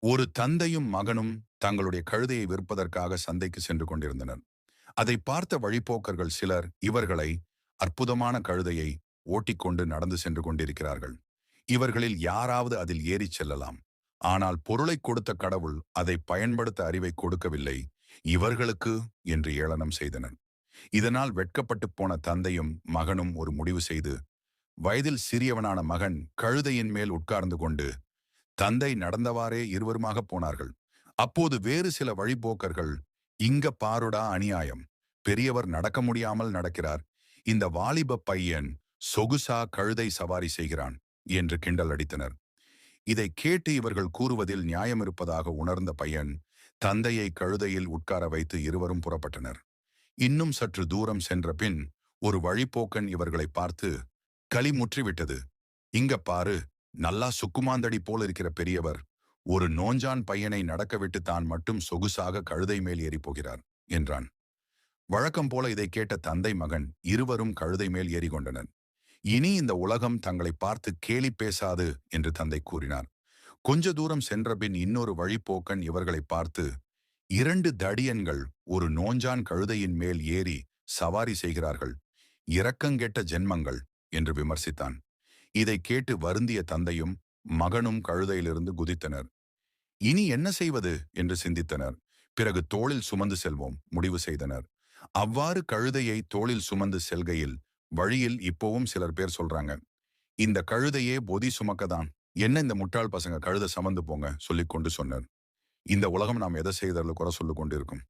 ஒரு தந்தையும் மகனும் தங்களுடைய கழுதையை விற்பதற்காக சந்தைக்கு சென்று கொண்டிருந்தனர். அதை பார்த்த வழிப்போக்கர்கள் சிலர் இவர்களை அற்புதமான கழுதையை ஓட்டிக்கொண்டு நடந்து சென்று கொண்டிருக்கிறார்கள். இவர்களில் யாராவது அதில் ஏறிச் செல்லலாம். ஆனால் பொருளை கொடுத்த கடவுள் அதை பயன்படுத்த அறிவை கொடுக்கவில்லை இவர்களுக்கு என்று ஏளனம் செய்தனர். இதனால் வெட்கப்பட்டு போன தந்தையும் மகனும் ஒரு முடிவு செய்து, வயதில் சிறியவனான மகன் கழுதையின் மேல் உட்கார்ந்து கொண்டு தந்தை நடந்தவாறே இருவருமாக போனார்கள். அப்போது வேறு சில வழிபோக்கர்கள், இங்க பாருடா அநியாயம், பெரியவர் நடக்க முடியாமல் நடக்கிறார், இந்த வாலிப பையன் சொகுசா கழுதை சவாரி செய்கிறான் என்று கிண்டல் அடித்தனர். இதை கேட்டு இவர்கள் கூறுவதில் நியாயம் இருப்பதாக உணர்ந்த பையன் தந்தையை கழுதையில் உட்கார வைத்து இருவரும் புறப்பட்டனர். இன்னும் சற்று தூரம் சென்ற பின் ஒரு வழிப்போக்கன் இவர்களை பார்த்து, களி முற்றிவிட்டது, இங்க பாரு, நல்லா சுக்குமாந்தடி போல் இருக்கிற பெரியவர் ஒரு நோஞ்சான் பையனை நடக்க விட்டு தான் மட்டும் சொகுசாக கழுதை மேல் ஏறி போகிறார் என்றான். வழக்கம் போல இதை கேட்ட தந்தை மகன் இருவரும் கழுதை மேல் ஏறி கொண்டனர். இனி இந்த உலகம் தங்களை பார்த்து கேலி பேசாது என்று தந்தை கூறினார். கொஞ்ச தூரம் சென்றபின் இன்னொரு வழிப்போக்கன் இவர்களை பார்த்து, இரண்டு தடியன்கள் ஒரு நோஞ்சான் கழுதையின் மேல் ஏறி சவாரி செய்கிறார்கள், இரக்கங்கெட்ட ஜென்மங்கள் என்று விமர்சித்தான். இதை கேட்டு வருந்திய தந்தையும் மகனும் கழுதையிலிருந்து குதித்தனர். இனி என்ன செய்வது என்று சிந்தித்தனர். பிறகு தோளில் சுமந்து செல்வோம் முடிவு செய்தனர். அவ்வாறு கழுதையை தோளில் சுமந்து செல்கையில் வழியில் இப்போவும் சிலர் பேர் சொல்றாங்க, இந்த கழுதையே பொதி சுமக்கதான், என்ன இந்த முட்டாள் பசங்க கழுதை சமந்து போங்க சொல்லிக் கொண்டு சொன்னார். இந்த உலகம் நாம் எதை செய்ததில் குறை சொல்லிக் கொண்டிருக்கும்.